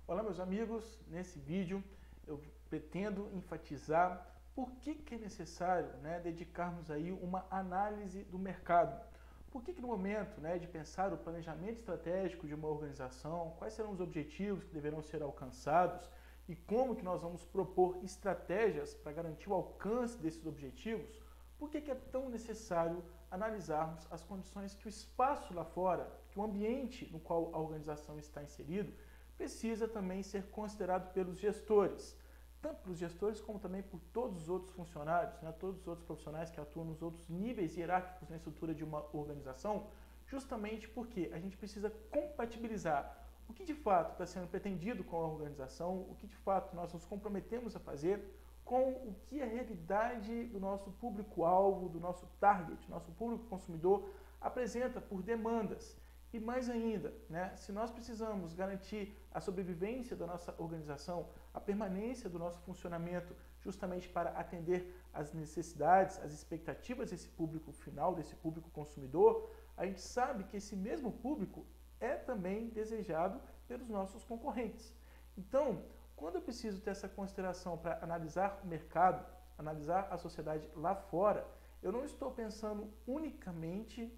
Olá meus amigos, nesse vídeo eu pretendo enfatizar por que é necessário dedicarmos aí uma análise do mercado. Por que no momento de pensar o planejamento estratégico de uma organização, quais serão os objetivos que deverão ser alcançados e como que nós vamos propor estratégias para garantir o alcance desses objetivos, por que é tão necessário analisarmos as condições que o espaço lá fora, que o ambiente no qual a organização está inserido, precisa também ser considerado pelos gestores, tanto pelos gestores como também por todos os outros funcionários, todos os outros profissionais que atuam nos outros níveis hierárquicos na estrutura de uma organização, justamente porque a gente precisa compatibilizar o que de fato está sendo pretendido com a organização, o que de fato nós nos comprometemos a fazer, com o que a realidade do nosso público-alvo, do nosso target, nosso público consumidor apresenta por demandas. E mais ainda, se nós precisamos garantir a sobrevivência da nossa organização, a permanência do nosso funcionamento, justamente para atender às necessidades, às expectativas desse público final, desse público consumidor, a gente sabe que esse mesmo público é também desejado pelos nossos concorrentes. Então, quando eu preciso ter essa consideração para analisar o mercado, analisar a sociedade lá fora, eu não estou pensando unicamente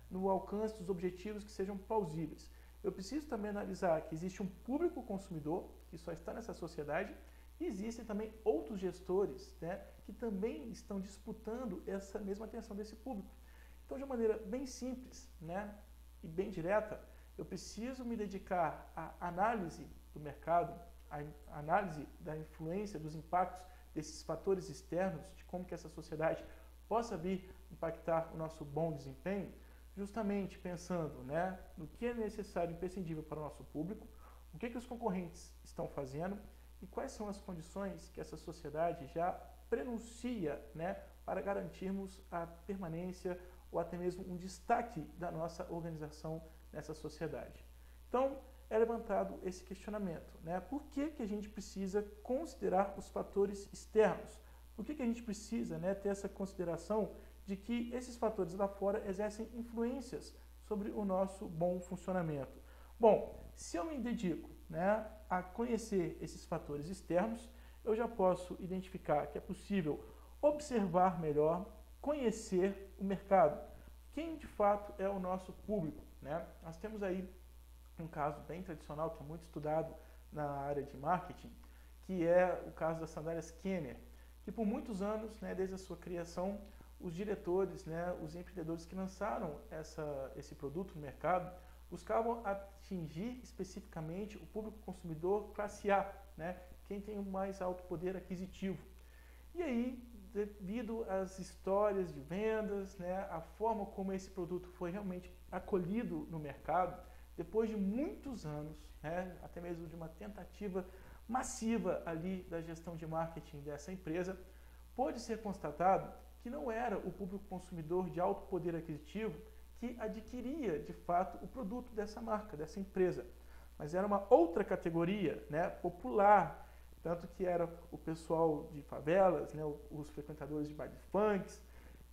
no alcance dos objetivos que sejam plausíveis. Eu preciso também analisar que existe um público consumidor que só está nessa sociedade e existem também outros gestores que também estão disputando essa mesma atenção desse público. Então, de uma maneira bem simples e bem direta, eu preciso me dedicar à análise do mercado, à análise da influência, dos impactos desses fatores externos, de como que essa sociedade possa vir impactar o nosso bom desempenho, justamente pensando no que é necessário e imprescindível para o nosso público, o que os concorrentes estão fazendo e quais são as condições que essa sociedade já prenuncia para garantirmos a permanência ou até mesmo um destaque da nossa organização nessa sociedade. Então, é levantado esse questionamento. Por que a gente precisa considerar os fatores externos? Por que a gente precisa ter essa consideração de que esses fatores lá fora exercem influências sobre o nosso bom funcionamento? Bom, se eu me dedico a conhecer esses fatores externos, eu já posso identificar que é possível observar melhor, conhecer o mercado. Quem de fato é o nosso público? Nós temos aí um caso bem tradicional, que é muito estudado na área de marketing, que é o caso das sandálias Kenner, que por muitos anos, desde a sua criação, os diretores, os empreendedores que lançaram esse produto no mercado, buscavam atingir especificamente o público consumidor classe A, quem tem o mais alto poder aquisitivo. E aí, devido às histórias de vendas, a forma como esse produto foi realmente acolhido no mercado, depois de muitos anos, até mesmo de uma tentativa massiva ali da gestão de marketing dessa empresa, pôde ser constatado que não era o público consumidor de alto poder aquisitivo que adquiria de fato o produto dessa marca, dessa empresa, mas era uma outra categoria popular, tanto que era o pessoal de favelas, os frequentadores de baile funks.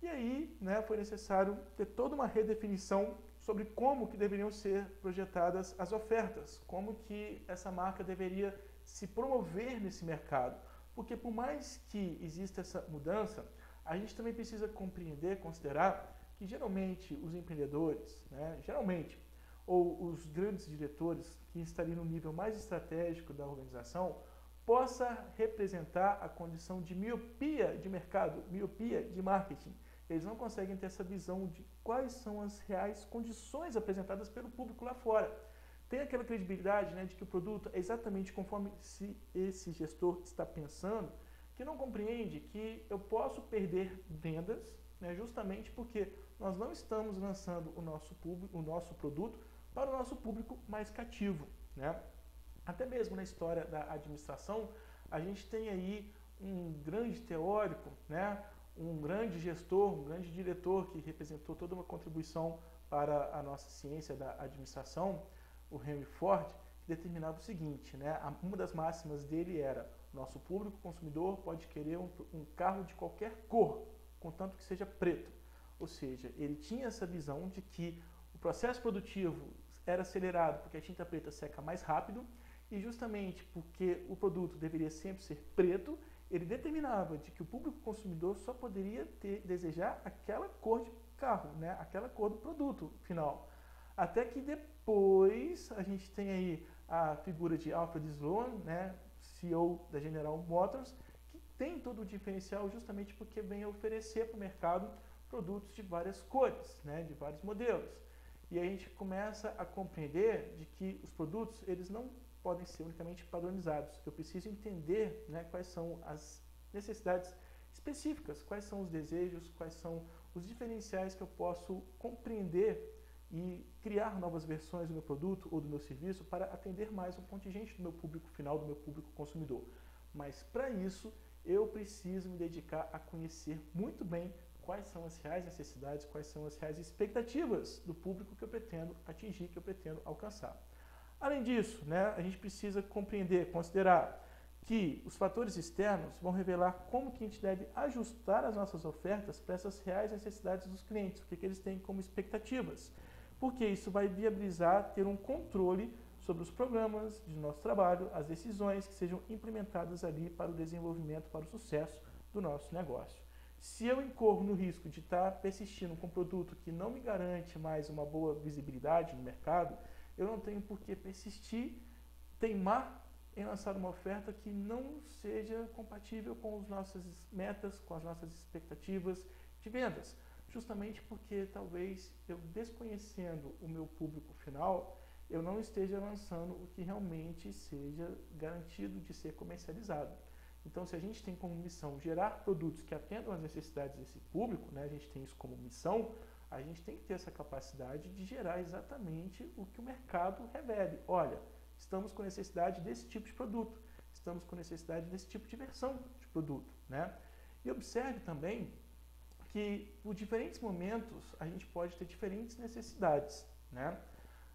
E aí foi necessário ter toda uma redefinição sobre como que deveriam ser projetadas as ofertas, como que essa marca deveria se promover nesse mercado. Porque por mais que exista essa mudança, a gente também precisa compreender, considerar que geralmente os empreendedores, ou os grandes diretores que estariam no nível mais estratégico da organização, possa representar a condição de miopia de mercado, miopia de marketing. Eles não conseguem ter essa visão de quais são as reais condições apresentadas pelo público lá fora. Tem aquela credibilidade de que o produto é exatamente conforme esse gestor está pensando, que não compreende que eu posso perder vendas, justamente porque nós não estamos lançando o nosso produto para o nosso público mais cativo. Até mesmo na história da administração, a gente tem aí um grande teórico, um grande gestor, um grande diretor que representou toda uma contribuição para a nossa ciência da administração, o Henry Ford, que determinava o seguinte, uma das máximas dele era: nosso público consumidor pode querer um carro de qualquer cor, contanto que seja preto. Ou seja, ele tinha essa visão de que o processo produtivo era acelerado porque a tinta preta seca mais rápido E justamente porque o produto deveria sempre ser preto, ele determinava de que o público consumidor só poderia desejar aquela cor de carro, né? Aquela cor do produto final. Até que depois a gente tem aí a figura de Alfred Sloan, né? CEO da General Motors, que tem todo o diferencial justamente porque vem oferecer para o mercado produtos de várias cores, né? De vários modelos. E aí a gente começa a compreender de que os produtos eles não podem ser unicamente padronizados. Eu preciso entender, né, quais são as necessidades específicas, quais são os desejos, quais são os diferenciais que eu posso compreender e criar novas versões do meu produto ou do meu serviço para atender mais um contingente do meu público final, do meu público consumidor. Mas para isso, eu preciso me dedicar a conhecer muito bem quais são as reais necessidades, quais são as reais expectativas do público que eu pretendo atingir, que eu pretendo alcançar. Além disso, né, a gente precisa compreender, considerar que os fatores externos vão revelar como que a gente deve ajustar as nossas ofertas para essas reais necessidades dos clientes, o que eles têm como expectativas. Porque isso vai viabilizar ter um controle sobre os programas de nosso trabalho, as decisões que sejam implementadas ali para o desenvolvimento, para o sucesso do nosso negócio. Se eu incorro no risco de estar persistindo com um produto que não me garante mais uma boa visibilidade no mercado, eu não tenho por que persistir, teimar em lançar uma oferta que não seja compatível com as nossas metas, com as nossas expectativas de vendas. Justamente porque talvez eu desconhecendo o meu público final, eu não esteja lançando o que realmente seja garantido de ser comercializado. Então, se a gente tem como missão gerar produtos que atendam às necessidades desse público, né, a gente tem isso como missão, a gente tem que ter essa capacidade de gerar exatamente o que o mercado revele. Olha, estamos com necessidade desse tipo de produto, estamos com necessidade desse tipo de versão de produto, né? E observe também que por diferentes momentos a gente pode ter diferentes necessidades, né?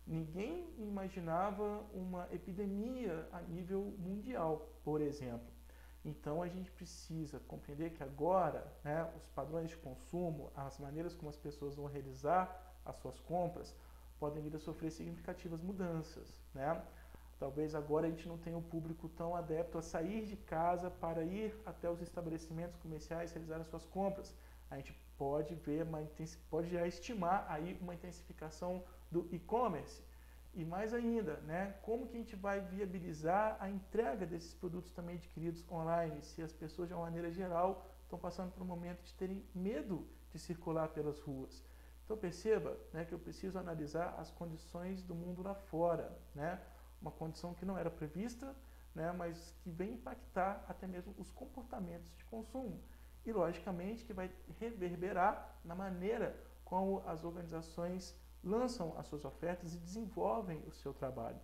Ninguém imaginava uma epidemia a nível mundial, por exemplo. Então a gente precisa compreender que agora, né, os padrões de consumo, as maneiras como as pessoas vão realizar as suas compras, podem vir a sofrer significativas mudanças, né? Talvez agora a gente não tenha um público tão adepto a sair de casa para ir até os estabelecimentos comerciais realizar as suas compras. A gente pode ver, pode já estimar aí uma intensificação do e-commerce. E mais ainda, né, como que a gente vai viabilizar a entrega desses produtos também adquiridos online, se as pessoas de uma maneira geral estão passando por um momento de terem medo de circular pelas ruas. Então perceba, né, que eu preciso analisar as condições do mundo lá fora, né, uma condição que não era prevista, né, mas que vem impactar até mesmo os comportamentos de consumo. E logicamente que vai reverberar na maneira como as organizações lançam as suas ofertas e desenvolvem o seu trabalho.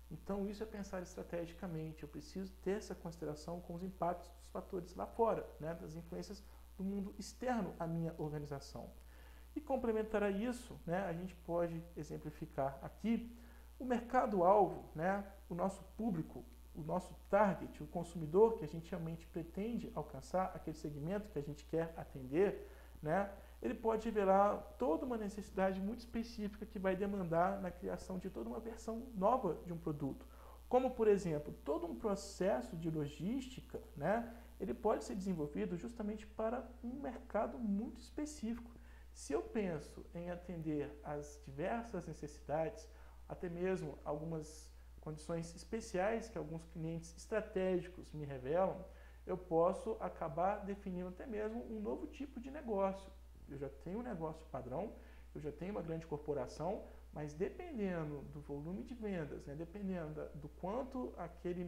Então isso é pensar estrategicamente, eu preciso ter essa consideração com os impactos dos fatores lá fora, né, das influências do mundo externo à minha organização. E complementar a isso, né, a gente pode exemplificar aqui o mercado-alvo, né, o nosso público, o nosso target, o consumidor que a gente realmente pretende alcançar, aquele segmento que a gente quer atender, né, ele pode revelar toda uma necessidade muito específica que vai demandar na criação de toda uma versão nova de um produto. Como, por exemplo, todo um processo de logística, né, ele pode ser desenvolvido justamente para um mercado muito específico. Se eu penso em atender às diversas necessidades, até mesmo algumas condições especiais que alguns clientes estratégicos me revelam, eu posso acabar definindo até mesmo um novo tipo de negócio. Eu já tenho um negócio padrão, eu já tenho uma grande corporação, mas dependendo do volume de vendas, né, dependendo do quanto aquele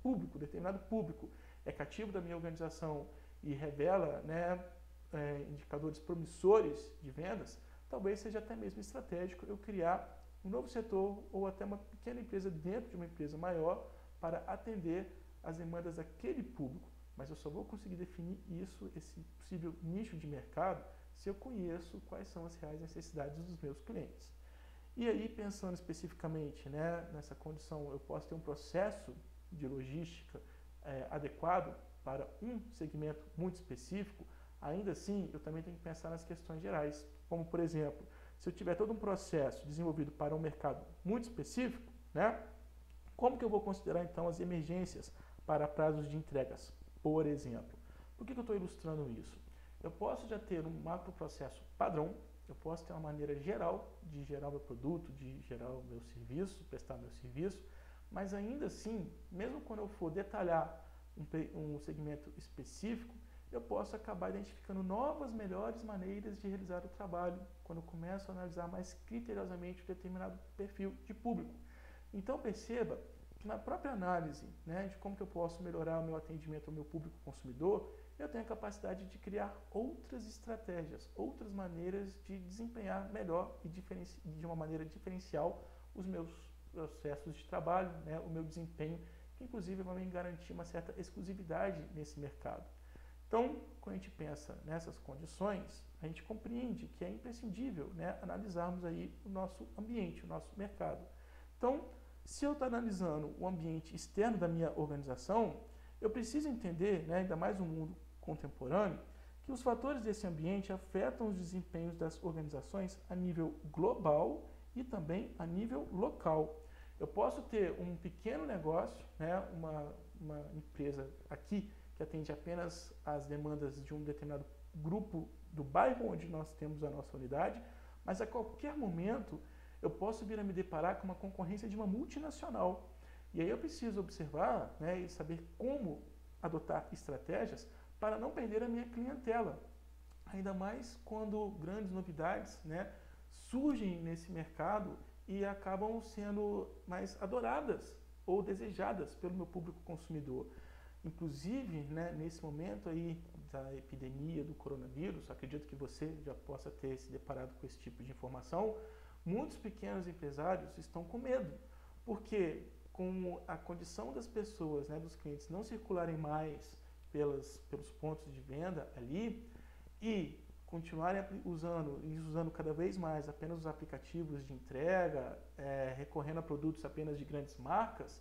público, determinado público, é cativo da minha organização e revela, né, indicadores promissores de vendas, talvez seja até mesmo estratégico eu criar um novo setor ou até uma pequena empresa dentro de uma empresa maior para atender as demandas daquele público. Mas eu só vou conseguir definir isso, esse possível nicho de mercado, se eu conheço quais são as reais necessidades dos meus clientes. E aí, pensando especificamente, né, nessa condição, eu posso ter um processo de logística adequado para um segmento muito específico, ainda assim, eu também tenho que pensar nas questões gerais, como, por exemplo, se eu tiver todo um processo desenvolvido para um mercado muito específico, né, Como que eu vou considerar então as emergências para prazos de entregas, por exemplo? Por que eu estou ilustrando isso? Eu posso já ter um macro processo padrão, eu posso ter uma maneira geral de gerar o meu produto, de gerar o meu serviço, prestar meu serviço, mas ainda assim, mesmo quando eu for detalhar um segmento específico, eu posso acabar identificando novas, melhores maneiras de realizar o trabalho, quando eu começo a analisar mais criteriosamente um determinado perfil de público. Então perceba que na própria análise, né, de como que eu posso melhorar o meu atendimento ao meu público consumidor, eu tenho a capacidade de criar outras estratégias, outras maneiras de desempenhar melhor e de uma maneira diferencial os meus processos de trabalho, né, o meu desempenho, que inclusive vai me garantir uma certa exclusividade nesse mercado. Então, quando a gente pensa nessas condições, a gente compreende que é imprescindível, né, analisarmos aí o nosso ambiente, o nosso mercado. Então, se eu estou analisando o ambiente externo da minha organização, eu preciso entender, né, ainda mais no mundo contemporâneo, que os fatores desse ambiente afetam os desempenhos das organizações a nível global e também a nível local. Eu posso ter um pequeno negócio, né, uma empresa aqui que atende apenas às demandas de um determinado grupo do bairro onde nós temos a nossa unidade, mas a qualquer momento eu posso vir a me deparar com uma concorrência de uma multinacional. E aí eu preciso observar, né, e saber como adotar estratégias para não perder a minha clientela. Ainda mais quando grandes novidades, né, surgem nesse mercado e acabam sendo mais adoradas ou desejadas pelo meu público consumidor. Inclusive, né, nesse momento aí da epidemia do coronavírus, acredito que você já possa ter se deparado com esse tipo de informação, muitos pequenos empresários estão com medo, porque com a condição das pessoas, né, dos clientes não circularem mais pelos pontos de venda ali e continuarem usando cada vez mais apenas os aplicativos de entrega, recorrendo a produtos apenas de grandes marcas,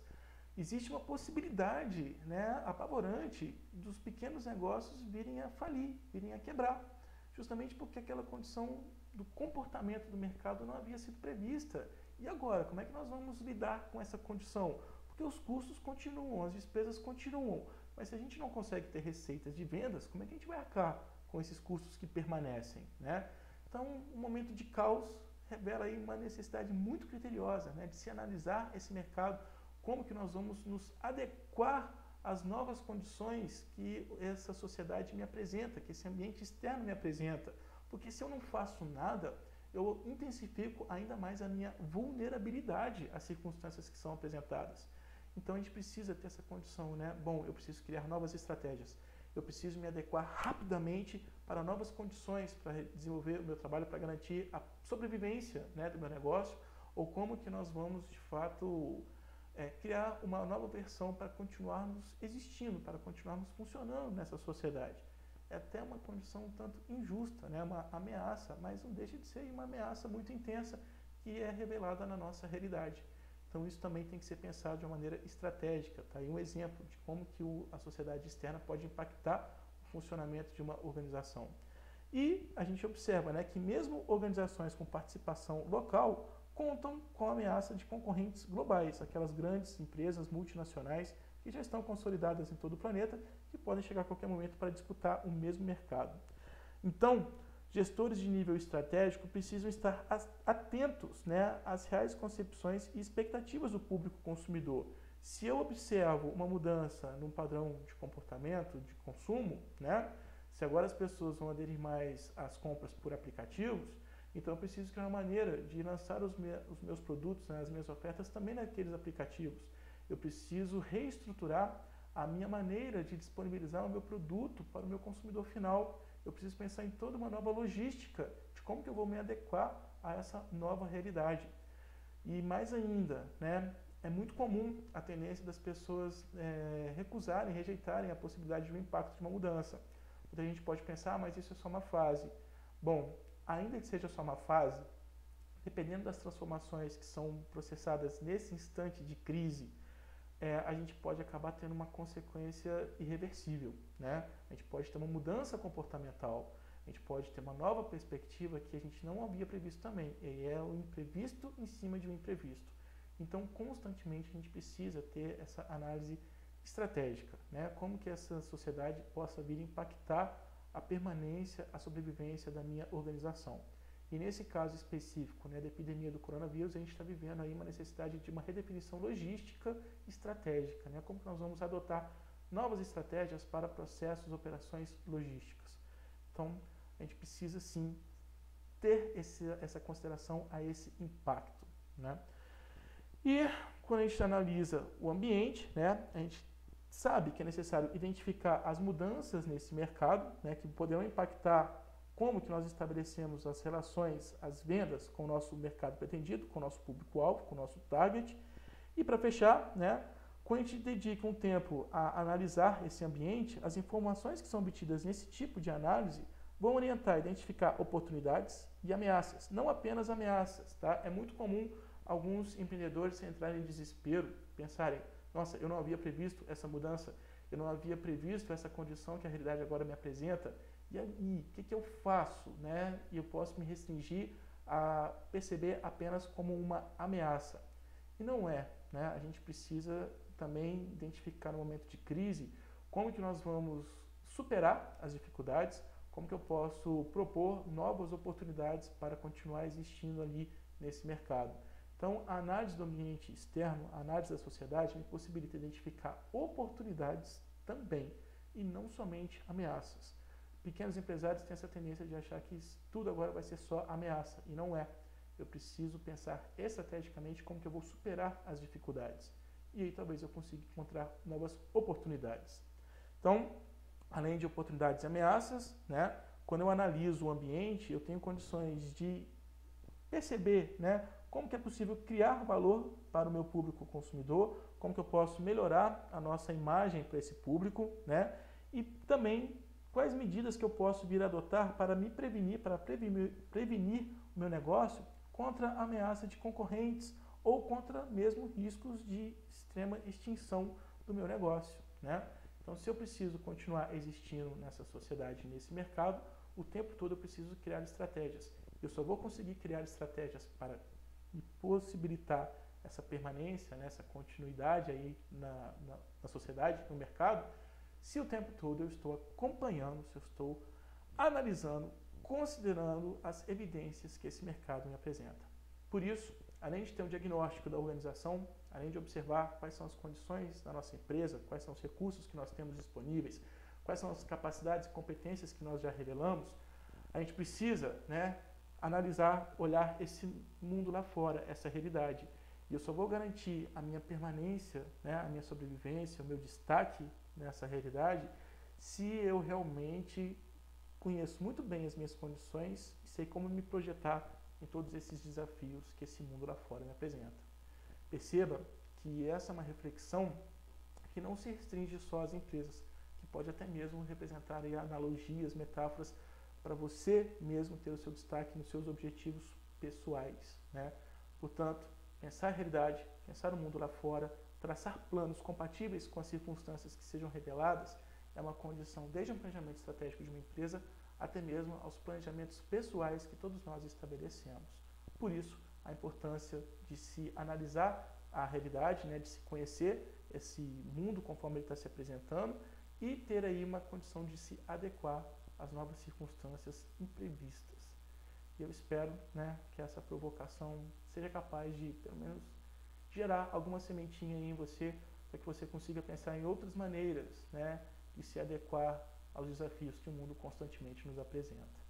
existe uma possibilidade, né, apavorante dos pequenos negócios virem a falir, virem a quebrar, justamente porque aquela condição do comportamento do mercado não havia sido prevista. E agora, como é que nós vamos lidar com essa condição? Porque os custos continuam, as despesas continuam, mas se a gente não consegue ter receitas de vendas, como é que a gente vai arcar com esses custos que permanecem, né? Então, um momento de caos revela aí uma necessidade muito criteriosa, né, de se analisar esse mercado, como que nós vamos nos adequar às novas condições que essa sociedade me apresenta, que esse ambiente externo me apresenta. Porque se eu não faço nada, eu intensifico ainda mais a minha vulnerabilidade às circunstâncias que são apresentadas. Então a gente precisa ter essa condição, né? Bom, eu preciso criar novas estratégias. Eu preciso me adequar rapidamente para novas condições, para desenvolver o meu trabalho, para garantir a sobrevivência, né, do meu negócio, ou como que nós vamos, de fato, criar uma nova versão para continuarmos existindo, para continuarmos funcionando nessa sociedade. É até uma condição um tanto injusta, né? Uma ameaça, mas não deixa de ser uma ameaça muito intensa que é revelada na nossa realidade. Então isso também tem que ser pensado de uma maneira estratégica. Tá aí um exemplo de como que a sociedade externa pode impactar o funcionamento de uma organização. E a gente observa, né, que mesmo organizações com participação local contam com a ameaça de concorrentes globais, aquelas grandes empresas multinacionais que já estão consolidadas em todo o planeta, que podem chegar a qualquer momento para disputar o mesmo mercado. Então, gestores de nível estratégico precisam estar atentos, né, às reais concepções e expectativas do público consumidor. Se eu observo uma mudança num padrão de comportamento, de consumo, né, se agora as pessoas vão aderir mais às compras por aplicativos, então eu preciso criar uma maneira de lançar os meus produtos, né, as minhas ofertas também naqueles aplicativos. Eu preciso reestruturar a minha maneira de disponibilizar o meu produto para o meu consumidor final. Eu preciso pensar em toda uma nova logística de como que eu vou me adequar a essa nova realidade. E mais ainda, né, é muito comum a tendência das pessoas recusarem, rejeitarem a possibilidade de um impacto de uma mudança. Muita gente pode pensar, mas isso é só uma fase. Bom, ainda que seja só uma fase, dependendo das transformações que são processadas nesse instante de crise, a gente pode acabar tendo uma consequência irreversível, né? A gente pode ter uma mudança comportamental, a gente pode ter uma nova perspectiva que a gente não havia previsto também, e é o imprevisto em cima de um imprevisto. Então, constantemente a gente precisa ter essa análise estratégica, né? Como que essa sociedade possa vir impactar a permanência, a sobrevivência da minha organização. E nesse caso específico, né, da epidemia do coronavírus, a gente está vivendo aí uma necessidade de uma redefinição logística estratégica, né? Como que nós vamos adotar novas estratégias para processos, operações logísticas. Então, a gente precisa sim ter essa consideração a esse impacto, né? E quando a gente analisa o ambiente, né, a gente sabe que é necessário identificar as mudanças nesse mercado, né, que poderão impactar como que nós estabelecemos as relações, as vendas com o nosso mercado pretendido, com o nosso público-alvo, com o nosso target. E para fechar, né, quando a gente dedica um tempo a analisar esse ambiente, as informações que são obtidas nesse tipo de análise vão orientar, identificar oportunidades e ameaças, não apenas ameaças, tá? É muito comum alguns empreendedores entrarem em desespero, pensarem, nossa, eu não havia previsto essa mudança, eu não havia previsto essa condição que a realidade agora me apresenta, e aí, o que eu faço, né? E eu posso me restringir a perceber apenas como uma ameaça. E não é, né? A gente precisa também identificar no momento de crise como que nós vamos superar as dificuldades, como que eu posso propor novas oportunidades para continuar existindo ali nesse mercado. Então, a análise do ambiente externo, a análise da sociedade, me possibilita identificar oportunidades também, e não somente ameaças. Pequenos empresários têm essa tendência de achar que tudo agora vai ser só ameaça, e não é. Eu preciso pensar estrategicamente como que eu vou superar as dificuldades. E aí talvez eu consiga encontrar novas oportunidades. Então, além de oportunidades e ameaças, né, quando eu analiso o ambiente, eu tenho condições de perceber, né, como que é possível criar valor para o meu público consumidor, como que eu posso melhorar a nossa imagem para esse público, né, e também quais medidas que eu posso vir a adotar para me prevenir, para prevenir o meu negócio contra a ameaça de concorrentes ou contra mesmo riscos de extrema extinção do meu negócio, né? Então, se eu preciso continuar existindo nessa sociedade, nesse mercado, o tempo todo eu preciso criar estratégias. Eu só vou conseguir criar estratégias para me possibilitar essa permanência, né, essa continuidade aí na sociedade, no mercado, se o tempo todo eu estou acompanhando, se eu estou analisando, considerando as evidências que esse mercado me apresenta. Por isso, além de ter um diagnóstico da organização, além de observar quais são as condições da nossa empresa, quais são os recursos que nós temos disponíveis, quais são as capacidades e competências que nós já revelamos, a gente precisa, né, analisar, olhar esse mundo lá fora, essa realidade. E eu só vou garantir a minha permanência, né, a minha sobrevivência, o meu destaque nessa realidade, se eu realmente conheço muito bem as minhas condições e sei como me projetar em todos esses desafios que esse mundo lá fora me apresenta. Perceba que essa é uma reflexão que não se restringe só às empresas, que pode até mesmo representar aí analogias, metáforas para você mesmo ter o seu destaque nos seus objetivos pessoais, né? Portanto, pensar a realidade, pensar o mundo lá fora, traçar planos compatíveis com as circunstâncias que sejam reveladas é uma condição desde um planejamento estratégico de uma empresa até mesmo aos planejamentos pessoais que todos nós estabelecemos. Por isso, a importância de se analisar a realidade, né, de se conhecer esse mundo conforme ele está se apresentando e ter aí uma condição de se adequar às novas circunstâncias imprevistas. E eu espero, né, que essa provocação seja capaz de, pelo menos, gerar alguma sementinha aí em você, para que você consiga pensar em outras maneiras, né, de se adequar aos desafios que o mundo constantemente nos apresenta.